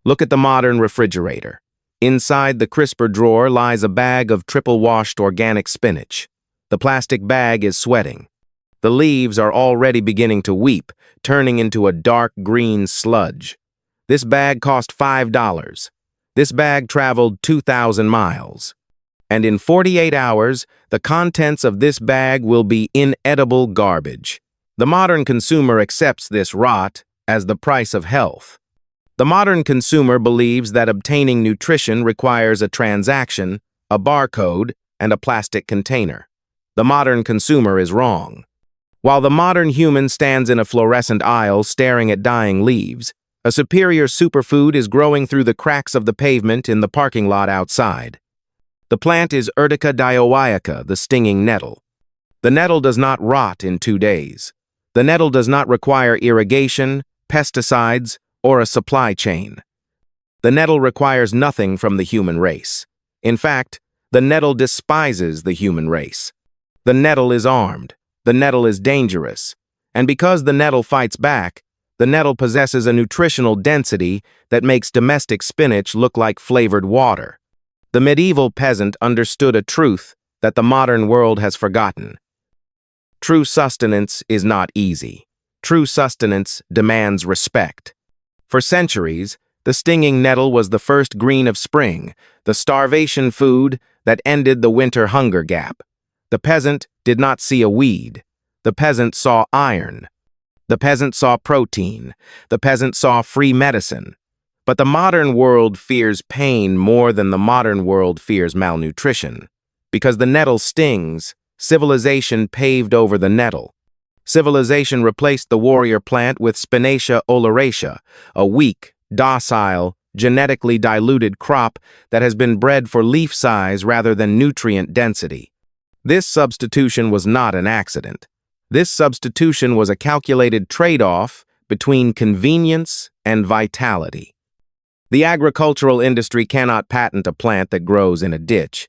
Look at the modern refrigerator. Inside the crisper drawer lies a bag of triple-washed organic spinach. The plastic bag is sweating. The leaves are already beginning to weep, turning into a dark green sludge. This bag cost $5. This bag traveled 2,000 miles. And in 48 hours, the contents of this bag will be inedible garbage. The modern consumer accepts this rot as the price of health. The modern consumer believes that obtaining nutrition requires a transaction, a barcode, and a plastic container. The modern consumer is wrong. While the modern human stands in a fluorescent aisle staring at dying leaves, a superior superfood is growing through the cracks of the pavement in the parking lot outside. The plant is Urtica dioica, the stinging nettle. The nettle does not rot in 2 days. The nettle does not require irrigation, pesticides, or a supply chain. The nettle requires nothing from the human race. In fact, the nettle despises the human race. The nettle is armed. The nettle is dangerous. And because the nettle fights back, the nettle possesses a nutritional density that makes domestic spinach look like flavored water. The medieval peasant understood a truth that the modern world has forgotten. True sustenance is not easy. True sustenance demands respect. For centuries, the stinging nettle was the first green of spring, the starvation food that ended the winter hunger gap. The peasant did not see a weed. The peasant saw iron. The peasant saw protein. The peasant saw free medicine. But the modern world fears pain more than the modern world fears malnutrition. Because the nettle stings, civilization paved over the nettle. Civilization replaced the warrior plant with Spinach oleracea, a weak, docile, genetically diluted crop that has been bred for leaf size rather than nutrient density. This substitution was not an accident. This substitution was a calculated trade-off between convenience and vitality. The agricultural industry cannot patent a plant that grows in a ditch.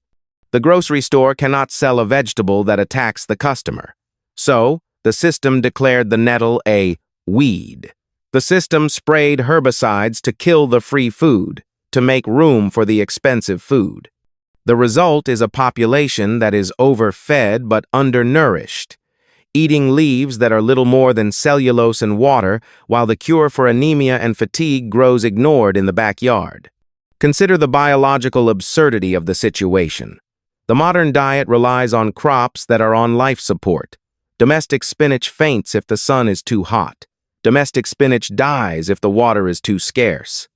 The grocery store cannot sell a vegetable that attacks the customer. So, the system declared the nettle a weed. The system sprayed herbicides to kill the free food, to make room for the expensive food. The result is a population that is overfed but undernourished, eating leaves that are little more than cellulose and water, while the cure for anemia and fatigue grows ignored in the backyard. Consider the biological absurdity of the situation. The modern diet relies on crops that are on life support. Domestic spinach faints if the sun is too hot. Domestic spinach dies if the water is too scarce.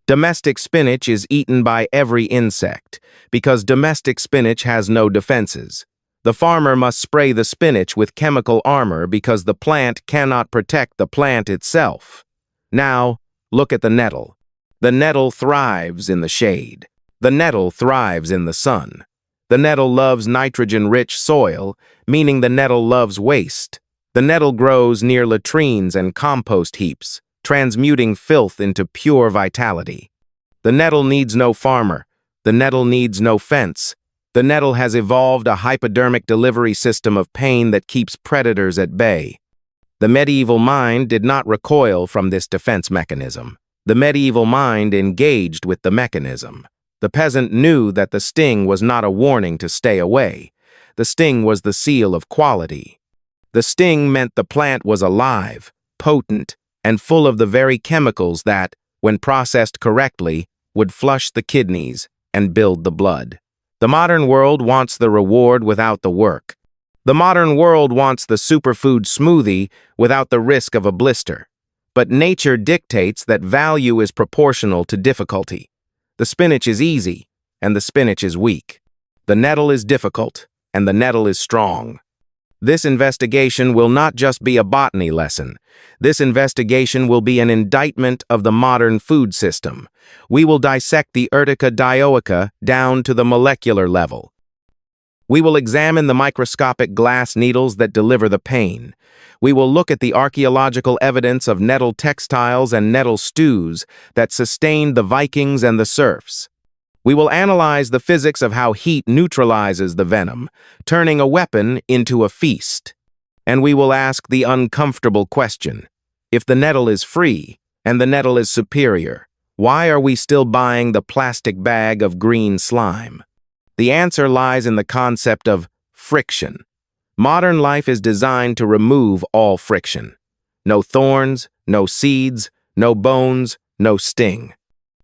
Domestic spinach is eaten by every insect because domestic spinach has no defenses. The farmer must spray the spinach with chemical armor because the plant cannot protect the plant itself. Now, look at the nettle. The nettle thrives in the shade. The nettle thrives in the sun. The nettle loves nitrogen-rich soil, meaning the nettle loves waste. The nettle grows near latrines and compost heaps, transmuting filth into pure vitality. The nettle needs no farmer. The nettle needs no fence. The nettle has evolved a hypodermic delivery system of pain that keeps predators at bay. The medieval mind did not recoil from this defense mechanism. The medieval mind engaged with the mechanism. The peasant knew that the sting was not a warning to stay away. The sting was the seal of quality. The sting meant the plant was alive, potent, and full of the very chemicals that, when processed correctly, would flush the kidneys and build the blood. The modern world wants the reward without the work. The modern world wants the superfood smoothie without the risk of a blister. But nature dictates that value is proportional to difficulty. The spinach is easy, and the spinach is weak. The nettle is difficult, and the nettle is strong. This investigation will not just be a botany lesson. This investigation will be an indictment of the modern food system. We will dissect the Urtica dioica down to the molecular level. We will examine the microscopic glass needles that deliver the pain. We will look at the archaeological evidence of nettle textiles and nettle stews that sustained the Vikings and the serfs. We will analyze the physics of how heat neutralizes the venom, turning a weapon into a feast. And we will ask the uncomfortable question: if the nettle is free and the nettle is superior, Why are we still buying the plastic bag of green slime? The answer lies in the concept of friction. Modern life is designed to remove all friction. No thorns, no seeds, no bones, no sting.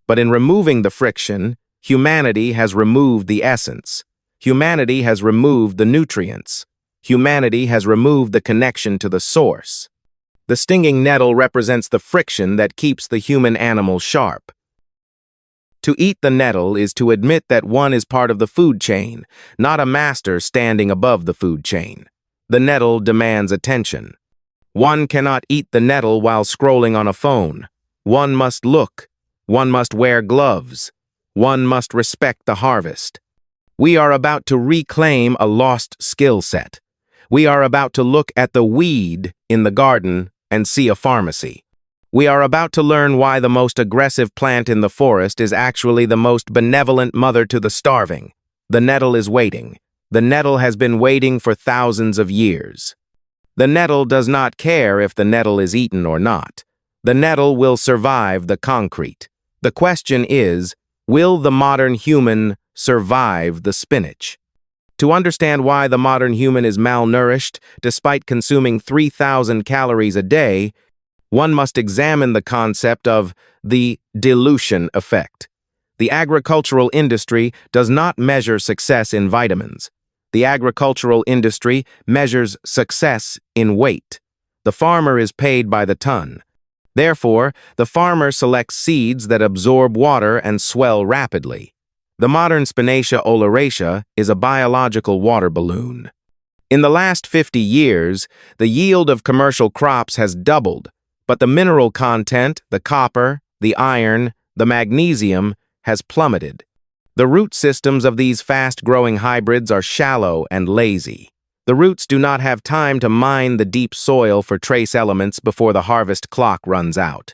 But in removing the friction, humanity has removed the essence. Humanity has removed the nutrients. Humanity has removed the connection to the source. The stinging nettle represents the friction that keeps the human animal sharp. To eat the nettle is to admit that one is part of the food chain, not a master standing above the food chain. The nettle demands attention. One cannot eat the nettle while scrolling on a phone. One must look. One must wear gloves. One must respect the harvest. We are about to reclaim a lost skill set. We are about to look at the weed in the garden and see a pharmacy. We are about to learn why the most aggressive plant in the forest is actually the most benevolent mother to the starving. The nettle is waiting. The nettle has been waiting for thousands of years. The nettle does not care if the nettle is eaten or not. The nettle will survive the concrete. The question is, will the modern human survive the spinach? To understand why the modern human is malnourished despite consuming 3,000 calories a day, one must examine the concept of the dilution effect. The agricultural industry does not measure success in vitamins. The agricultural industry measures success in weight. The farmer is paid by the ton. Therefore, the farmer selects seeds that absorb water and swell rapidly. The modern Spinach oleracea is a biological water balloon. In the last 50 years, the yield of commercial crops has doubled, but the mineral content, the copper, the iron, the magnesium, has plummeted. The root systems of these fast-growing hybrids are shallow and lazy. The roots do not have time to mine the deep soil for trace elements before the harvest clock runs out.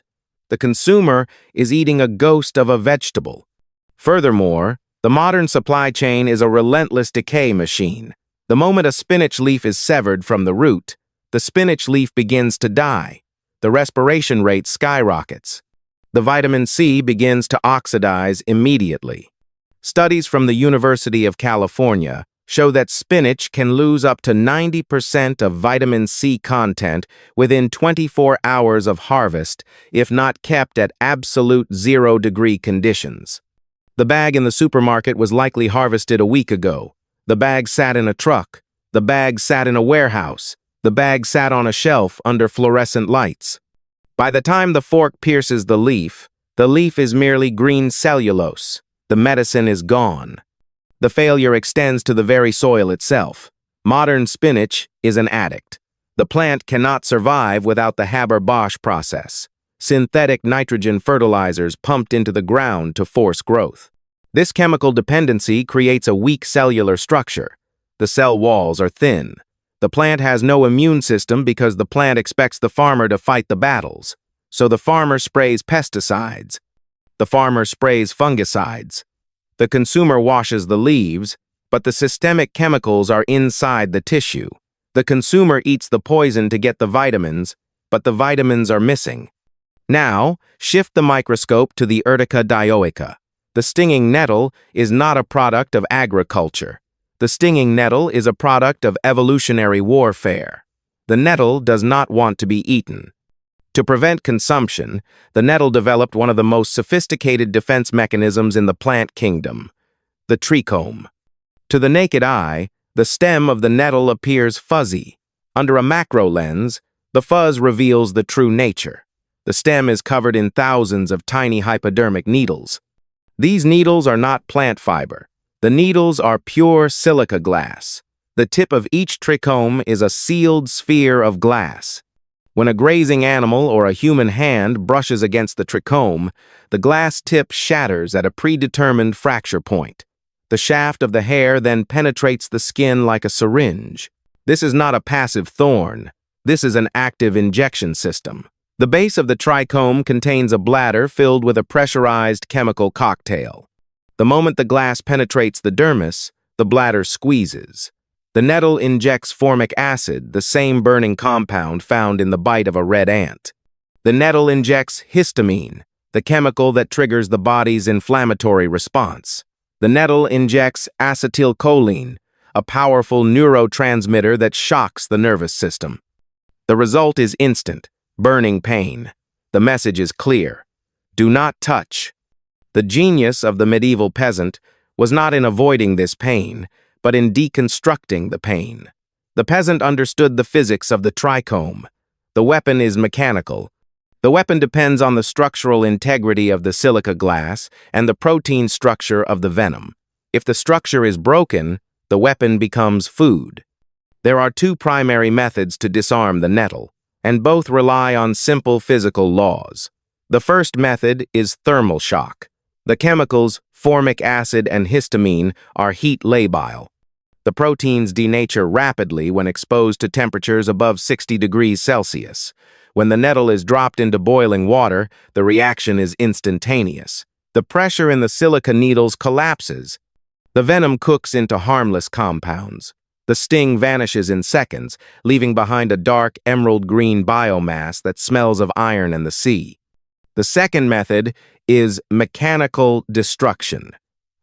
The consumer is eating a ghost of a vegetable. Furthermore, the modern supply chain is a relentless decay machine. The moment a spinach leaf is severed from the root, the spinach leaf begins to die. The respiration rate skyrockets. The vitamin C begins to oxidize immediately. Studies from the University of California show that spinach can lose up to 90% of vitamin C content within 24 hours of harvest if not kept at absolute 0-degree conditions. The bag in the supermarket was likely harvested a week ago. The bag sat in a truck. The bag sat in a warehouse. The bag sat on a shelf under fluorescent lights. By the time the fork pierces the leaf is merely green cellulose. The medicine is gone. The failure extends to the very soil itself. Modern spinach is an addict. The plant cannot survive without the Haber-Bosch process. Synthetic nitrogen fertilizers pumped into the ground to force growth. This chemical dependency creates a weak cellular structure. The cell walls are thin. The plant has no immune system because the plant expects the farmer to fight the battles. So the farmer sprays pesticides. The farmer sprays fungicides. The consumer washes the leaves, but the systemic chemicals are inside the tissue. The consumer eats the poison to get the vitamins, but the vitamins are missing. Now, shift the microscope to the Urtica dioica. The stinging nettle is not a product of agriculture. The stinging nettle is a product of evolutionary warfare. The nettle does not want to be eaten. To prevent consumption, the nettle developed one of the most sophisticated defense mechanisms in the plant kingdom, the trichome. To the naked eye, the stem of the nettle appears fuzzy. Under a macro lens, the fuzz reveals the true nature. The stem is covered in thousands of tiny hypodermic needles. These needles are not plant fiber. The needles are pure silica glass. The tip of each trichome is a sealed sphere of glass. When a grazing animal or a human hand brushes against the trichome, the glass tip shatters at a predetermined fracture point. The shaft of the hair then penetrates the skin like a syringe. This is not a passive thorn. This is an active injection system. The base of the trichome contains a bladder filled with a pressurized chemical cocktail. The moment the glass penetrates the dermis, the bladder squeezes. The nettle injects formic acid, the same burning compound found in the bite of a red ant. The nettle injects histamine, the chemical that triggers the body's inflammatory response. The nettle injects acetylcholine, a powerful neurotransmitter that shocks the nervous system. The result is instant, burning pain. The message is clear: do not touch. The genius of the medieval peasant was not in avoiding this pain, but in deconstructing the pain. The peasant understood the physics of the trichome. The weapon is mechanical. The weapon depends on the structural integrity of the silica glass and the protein structure of the venom. If the structure is broken, the weapon becomes food. There are two primary methods to disarm the nettle, and both rely on simple physical laws. The first method is thermal shock. The chemicals formic acid and histamine are heat labile. The proteins denature rapidly when exposed to temperatures above 60 degrees Celsius. When the nettle is dropped into boiling water, the reaction is instantaneous. The pressure in the silica needles collapses. The venom cooks into harmless compounds. The sting vanishes in seconds, leaving behind a dark emerald-green biomass that smells of iron and the sea. The second method is mechanical destruction.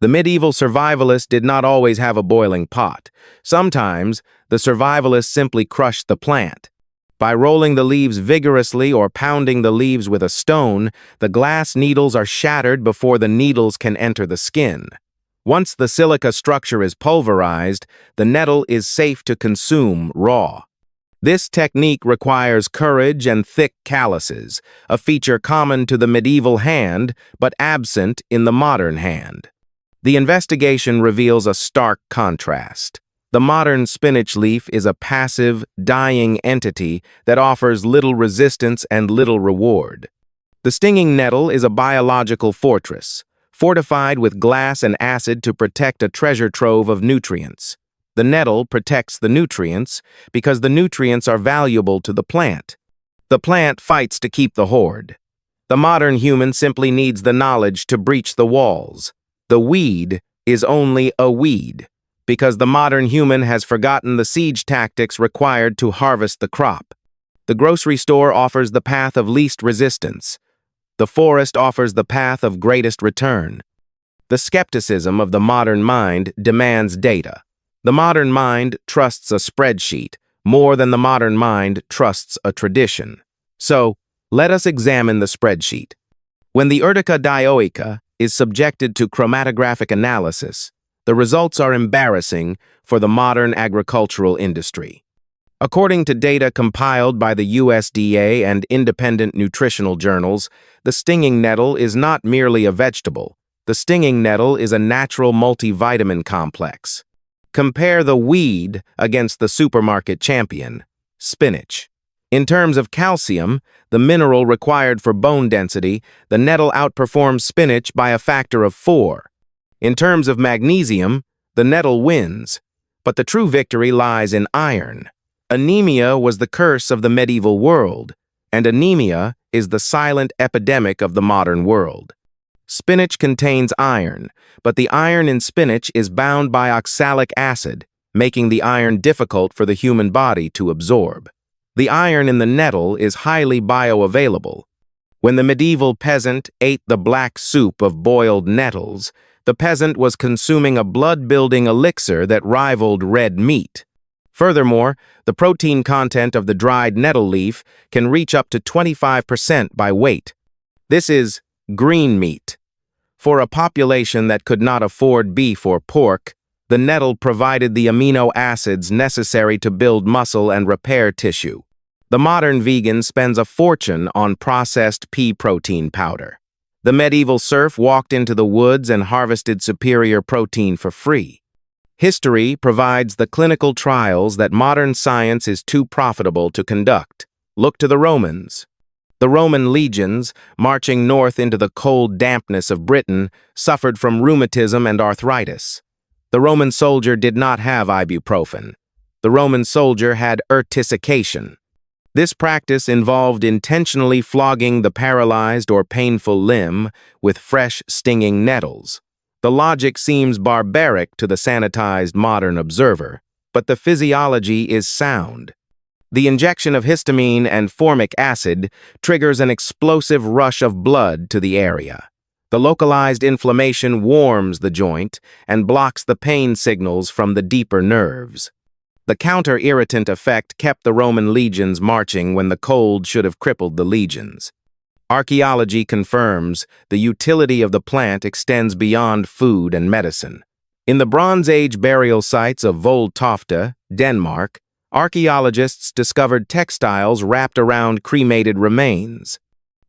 The medieval survivalist did not always have a boiling pot. Sometimes, the survivalist simply crushed the plant. By rolling the leaves vigorously or pounding the leaves with a stone, the glass needles are shattered before the needles can enter the skin. Once the silica structure is pulverized, the nettle is safe to consume raw. This technique requires courage and thick calluses, a feature common to the medieval hand but absent in the modern hand. The investigation reveals a stark contrast. The modern spinach leaf is a passive, dying entity that offers little resistance and little reward. The stinging nettle is a biological fortress, fortified with glass and acid to protect a treasure trove of nutrients. The nettle protects the nutrients because the nutrients are valuable to the plant. The plant fights to keep the hoard. The modern human simply needs the knowledge to breach the walls. The weed is only a weed because the modern human has forgotten the siege tactics required to harvest the crop. The grocery store offers the path of least resistance. The forest offers the path of greatest return. The skepticism of the modern mind demands data. The modern mind trusts a spreadsheet more than the modern mind trusts a tradition. So, let us examine the spreadsheet. When the Urtica dioica is subjected to chromatographic analysis, the results are embarrassing for the modern agricultural industry. According to data compiled by the USDA and independent nutritional journals, the stinging nettle is not merely a vegetable. The stinging nettle is a natural multivitamin complex. Compare the weed against the supermarket champion, spinach. In terms of calcium, the mineral required for bone density, the nettle outperforms spinach by a factor of 4. In terms of magnesium, the nettle wins, but the true victory lies in iron. Anemia was the curse of the medieval world, and anemia is the silent epidemic of the modern world. Spinach contains iron, but the iron in spinach is bound by oxalic acid, making the iron difficult for the human body to absorb. The iron in the nettle is highly bioavailable. When the medieval peasant ate the black soup of boiled nettles, the peasant was consuming a blood-building elixir that rivaled red meat. Furthermore, the protein content of the dried nettle leaf can reach up to 25% by weight. This is green meat. For a population that could not afford beef or pork, the nettle provided the amino acids necessary to build muscle and repair tissue. The modern vegan spends a fortune on processed pea protein powder. The medieval serf walked into the woods and harvested superior protein for free. History provides the clinical trials that modern science is too profitable to conduct. Look to the Romans. The Roman legions, marching north into the cold dampness of Britain, suffered from rheumatism and arthritis. The Roman soldier did not have ibuprofen. The Roman soldier had urtication. This practice involved intentionally flogging the paralyzed or painful limb with fresh, stinging nettles. The logic seems barbaric to the sanitized modern observer, but the physiology is sound. The injection of histamine and formic acid triggers an explosive rush of blood to the area. The localized inflammation warms the joint and blocks the pain signals from the deeper nerves. The counter-irritant effect kept the Roman legions marching when the cold should have crippled the legions. Archaeology confirms the utility of the plant extends beyond food and medicine. In the Bronze Age burial sites of Vold-Tofte, Denmark, archaeologists discovered textiles wrapped around cremated remains.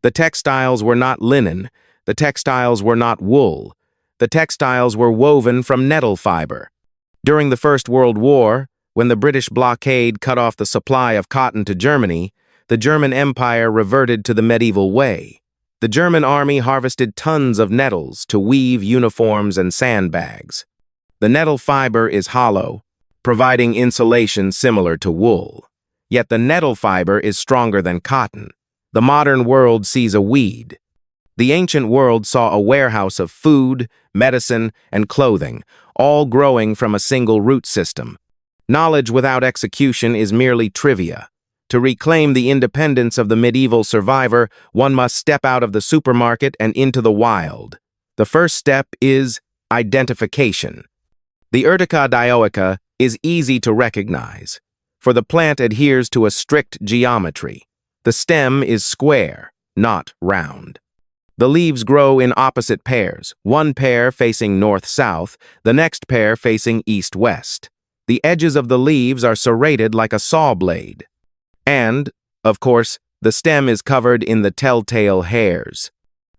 The textiles were not linen, the textiles were not wool, the textiles were woven from nettle fiber. During the First World War, when the British blockade cut off the supply of cotton to Germany, the German Empire reverted to the medieval way. The German army harvested tons of nettles to weave uniforms and sandbags. The nettle fiber is hollow, providing insulation similar to wool. Yet the nettle fiber is stronger than cotton. The modern world sees a weed. The ancient world saw a warehouse of food, medicine, and clothing, all growing from a single root system. Knowledge without execution is merely trivia. To reclaim the independence of the medieval survivor, one must step out of the supermarket and into the wild. The first step is identification. The Urtica dioica is easy to recognize, for the plant adheres to a strict geometry. The stem is square, not round. The leaves grow in opposite pairs, one pair facing north-south, the next pair facing east-west. The edges of the leaves are serrated like a saw blade. And, of course, the stem is covered in the telltale hairs.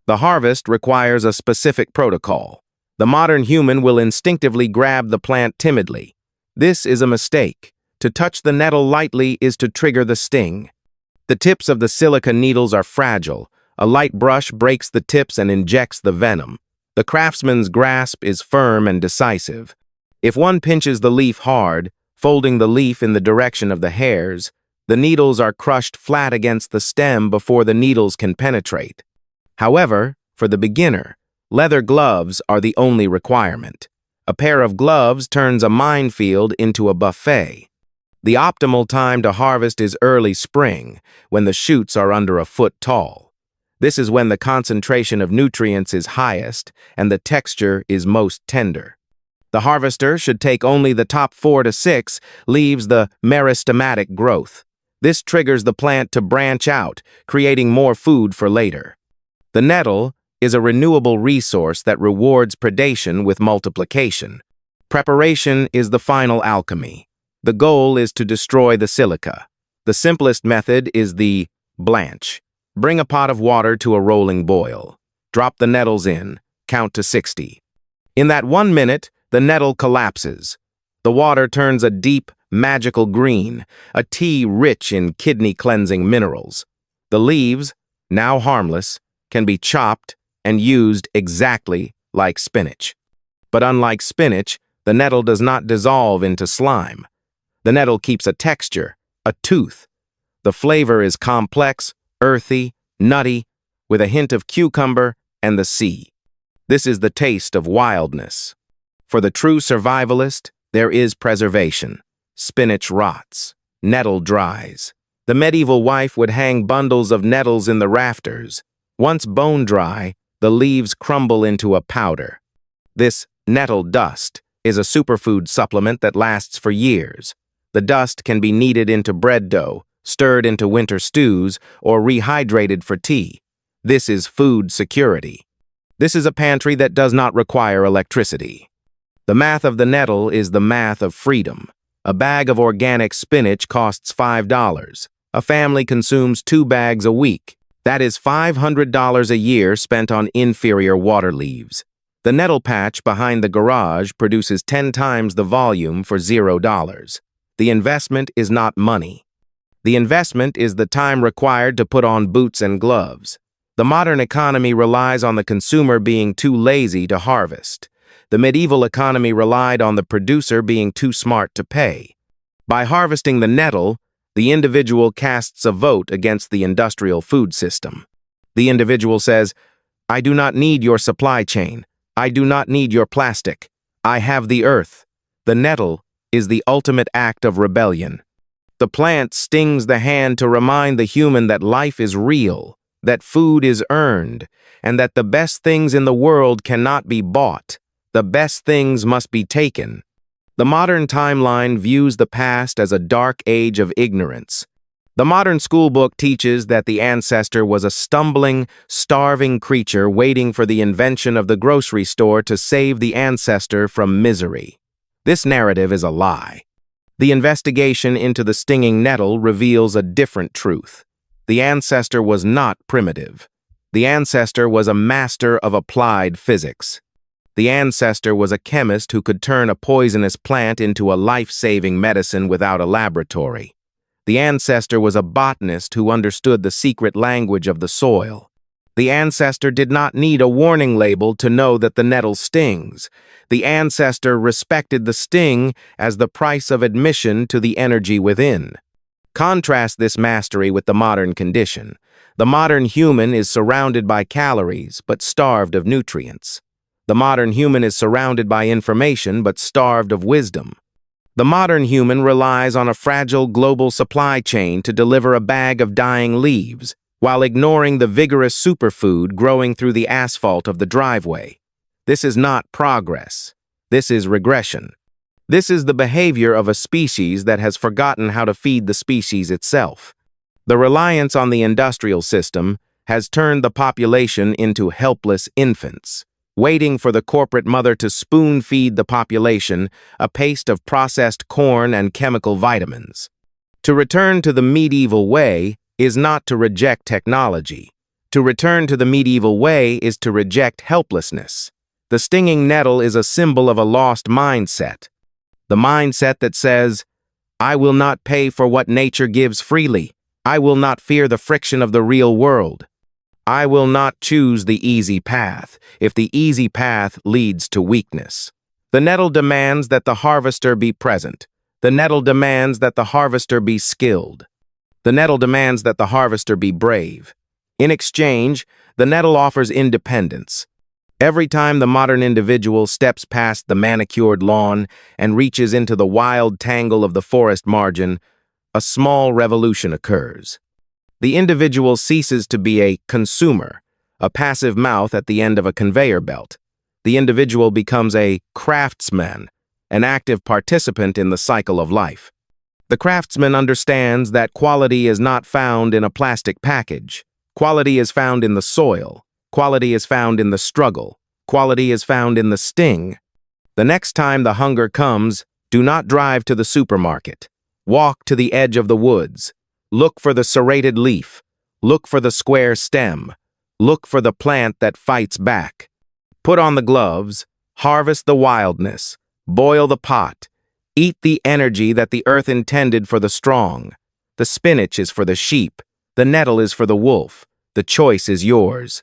The harvest requires a specific protocol. The modern human will instinctively grab the plant timidly. This is a mistake. To touch the nettle lightly is to trigger the sting. The tips of the silica needles are fragile. A light brush breaks the tips and injects the venom. The craftsman's grasp is firm and decisive. If one pinches the leaf hard, folding the leaf in the direction of the hairs, the needles are crushed flat against the stem before the needles can penetrate. However, for the beginner, leather gloves are the only requirement. A pair of gloves turns a minefield into a buffet. The optimal time to harvest is early spring, when the shoots are under a foot tall. This is when the concentration of nutrients is highest and the texture is most tender. The harvester should take only the top 4 to 6 leaves the meristematic growth. This triggers the plant to branch out, creating more food for later. The nettle is a renewable resource that rewards predation with multiplication. Preparation is the final alchemy. The goal is to destroy the silica. The simplest method is the blanch. Bring a pot of water to a rolling boil. Drop the nettles in. Count to 60. In that 1 minute, the nettle collapses. The water turns a deep, magical green, a tea rich in kidney-cleansing minerals. The leaves, now harmless, can be chopped and used exactly like spinach. But unlike spinach, the nettle does not dissolve into slime. The nettle keeps a texture, a tooth. The flavor is complex, earthy, nutty, with a hint of cucumber and the sea. This is the taste of wildness. For the true survivalist, there is preservation. Spinach rots. Nettle dries. The medieval wife would hang bundles of nettles in the rafters. Once bone dry, the leaves crumble into a powder. This nettle dust is a superfood supplement that lasts for years. The dust can be kneaded into bread dough, stirred into winter stews, or rehydrated for tea. This is food security. This is a pantry that does not require electricity. The math of the nettle is the math of freedom. A bag of organic spinach costs $5. A family consumes 2 bags a week. That is $500 a year spent on inferior water leaves. The nettle patch behind the garage produces 10 times the volume for $0. The investment is not money. The investment is the time required to put on boots and gloves. The modern economy relies on the consumer being too lazy to harvest. The medieval economy relied on the producer being too smart to pay. By harvesting the nettle, the individual casts a vote against the industrial food system. The individual says, "I do not need your supply chain. I do not need your plastic. I have the earth." The nettle is the ultimate act of rebellion. The plant stings the hand to remind the human that life is real, that food is earned, and that the best things in the world cannot be bought. The best things must be taken. The modern timeline views the past as a dark age of ignorance. The modern schoolbook teaches that the ancestor was a stumbling, starving creature waiting for the invention of the grocery store to save the ancestor from misery. This narrative is a lie. The investigation into the stinging nettle reveals a different truth. The ancestor was not primitive. The ancestor was a master of applied physics. The ancestor was a chemist who could turn a poisonous plant into a life-saving medicine without a laboratory. The ancestor was a botanist who understood the secret language of the soil. The ancestor did not need a warning label to know that the nettle stings. The ancestor respected the sting as the price of admission to the energy within. Contrast this mastery with the modern condition. The modern human is surrounded by calories, but starved of nutrients. The modern human is surrounded by information, but starved of wisdom. The modern human relies on a fragile global supply chain to deliver a bag of dying leaves, while ignoring the vigorous superfood growing through the asphalt of the driveway. This is not progress. This is regression. This is the behavior of a species that has forgotten how to feed the species itself. The reliance on the industrial system has turned the population into helpless infants, waiting for the corporate mother to spoon-feed the population a paste of processed corn and chemical vitamins. To return to the medieval way is not to reject technology. To return to the medieval way is to reject helplessness. The stinging nettle is a symbol of a lost mindset. The mindset that says, "I will not pay for what nature gives freely. I will not fear the friction of the real world. I will not choose the easy path if the easy path leads to weakness." The nettle demands that the harvester be present. The nettle demands that the harvester be skilled. The nettle demands that the harvester be brave. In exchange, the nettle offers independence. Every time the modern individual steps past the manicured lawn and reaches into the wild tangle of the forest margin, a small revolution occurs. The individual ceases to be a consumer, a passive mouth at the end of a conveyor belt. The individual becomes a craftsman, an active participant in the cycle of life. The craftsman understands that quality is not found in a plastic package. Quality is found in the soil. Quality is found in the struggle. Quality is found in the sting. The next time the hunger comes, do not drive to the supermarket. Walk to the edge of the woods. Look for the serrated leaf. Look for the square stem. Look for the plant that fights back. Put on the gloves. Harvest the wildness. Boil the pot. Eat the energy that the earth intended for the strong. The spinach is for the sheep. The nettle is for the wolf. The choice is yours.